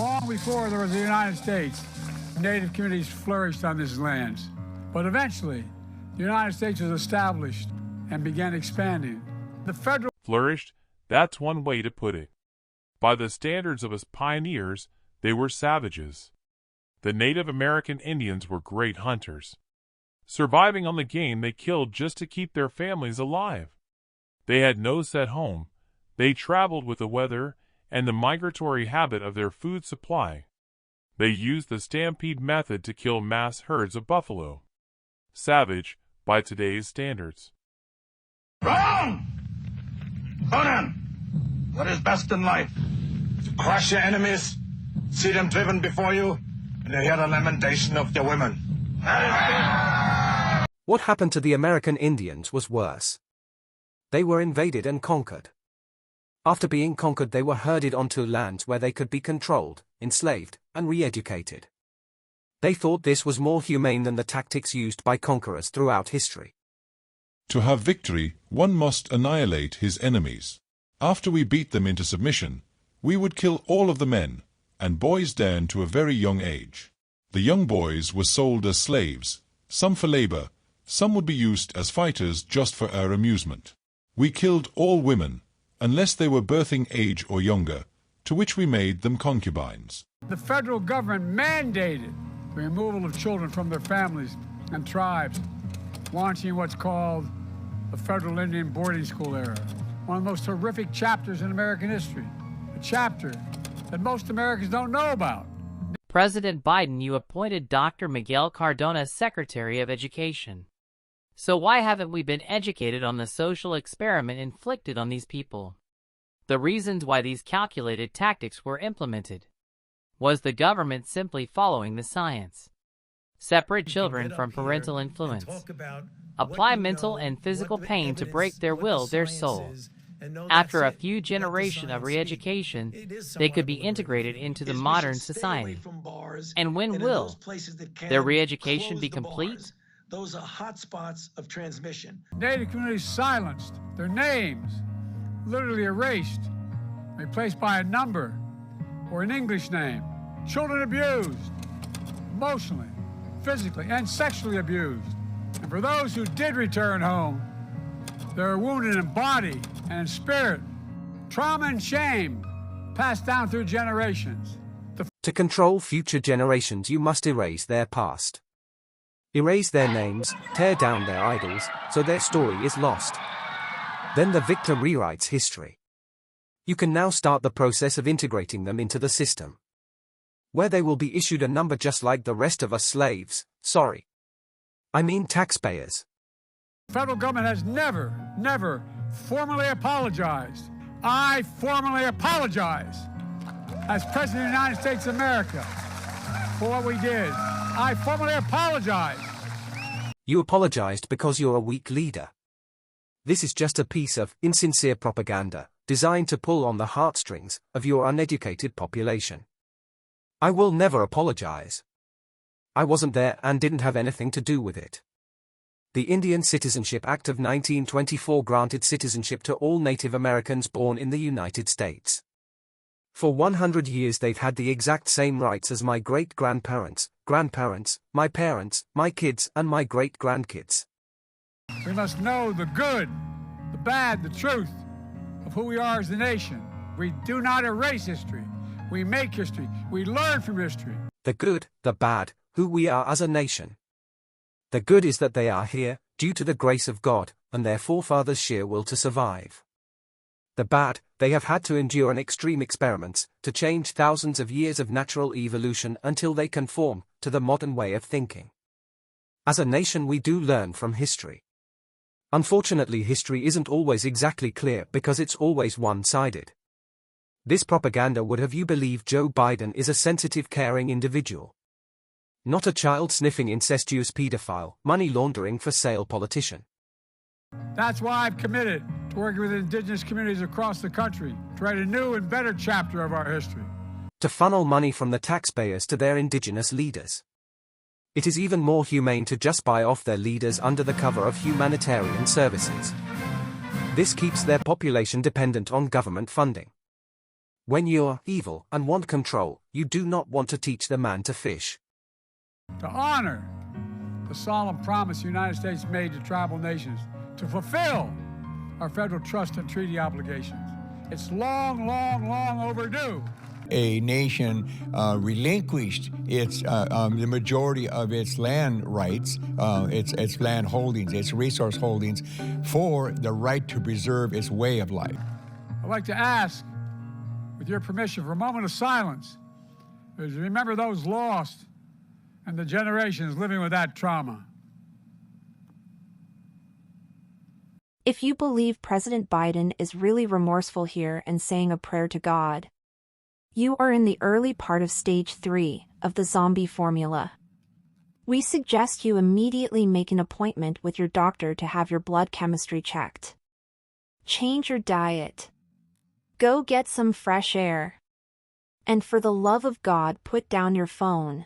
Long before there was the United States, Native communities flourished on these lands. But eventually, the United States was established and began expanding. The federal Flourished, that's one way to put it. By the standards of us pioneers, they were savages. The Native American Indians were great hunters. Surviving on the game they killed just to keep their families alive. They had no set home. They traveled with the weather and the migratory habit of their food supply. They used the stampede method to kill mass herds of buffalo. Savage, by today's standards. Wrong! Conan, what is best in life? To crush your enemies, see them driven before you, and to hear the lamentation of their women. What happened to the American Indians was worse. They were invaded and conquered. After being conquered, they were herded onto lands where they could be controlled, enslaved, and re-educated. They thought this was more humane than the tactics used by conquerors throughout history. To have victory, one must annihilate his enemies. After we beat them into submission, we would kill all of the men, and boys down to a very young age. The young boys were sold as slaves, some for labor, some would be used as fighters just for our amusement. We killed all women, unless they were birthing age or younger, to which we made them concubines. The federal government mandated the removal of children from their families and tribes, launching what's called the Federal Indian Boarding School era, one of the most horrific chapters in American history, a chapter that most Americans don't know about. President Biden, you appointed Dr. Miguel Cardona Secretary of Education. So why haven't we been educated on the social experiment inflicted on these people? The reasons why these calculated tactics were implemented. Was the government simply following the science? Separate children from parental influence. Apply mental and physical pain to break their will, their soul. After a few generations of re-education, they could be integrated into the modern society. And when will their re-education be complete? Those are hot spots of transmission. Native communities silenced, their names literally erased, replaced by a number or an English name. Children abused, emotionally, physically, and sexually abused. And for those who did return home, they were wounded in body and in spirit. Trauma and shame passed down through generations. To control future generations, you must erase their past. Erase their names, tear down their idols, so their story is lost. Then the victor rewrites history. You can now start the process of integrating them into the system, where they will be issued a number just like the rest of us slaves. Sorry. I mean taxpayers. The federal government has never formally apologized. I formally apologize as President of the United States of America for what we did. I formally apologize. You apologized because you're a weak leader. This is just a piece of insincere propaganda designed to pull on the heartstrings of your uneducated population. I will never apologize. I wasn't there and didn't have anything to do with it. The Indian Citizenship Act of 1924 granted citizenship to all Native Americans born in the United States. For 100 years they've had the exact same rights as my great-grandparents, grandparents, my parents, my kids, and my great-grandkids. We must know the good, the bad, the truth of who we are as a nation. We do not erase history. We make history. We learn from history. The good, the bad, who we are as a nation. The good is that they are here, due to the grace of God, and their forefathers' sheer will to survive. The bad, they have had to endure an extreme experiments, to change thousands of years of natural evolution until they conform to the modern way of thinking. As a nation we do learn from history. Unfortunately, history isn't always exactly clear because it's always one-sided. This propaganda would have you believe Joe Biden is a sensitive, caring individual. Not a child-sniffing, incestuous pedophile, money-laundering for sale politician. That's why I've committed to working with indigenous communities across the country to write a new and better chapter of our history. To funnel money from the taxpayers to their indigenous leaders. It is even more humane to just buy off their leaders under the cover of humanitarian services. This keeps their population dependent on government funding. When you're evil and want control, you do not want to teach the man to fish. To honor the solemn promise the United States made to tribal nations to fulfill our federal trust and treaty obligations. It's long, long, long overdue. A nation relinquished the majority of its land rights, its land holdings, its resource holdings, for the right to preserve its way of life. I'd like to ask, with your permission, for a moment of silence, as you remember those lost and the generations living with that trauma. If you believe President Biden is really remorseful here and saying a prayer to God, you are in the early part of stage 3 of the zombie formula. We suggest you immediately make an appointment with your doctor to have your blood chemistry checked. Change your diet. Go get some fresh air. And for the love of God, put down your phone.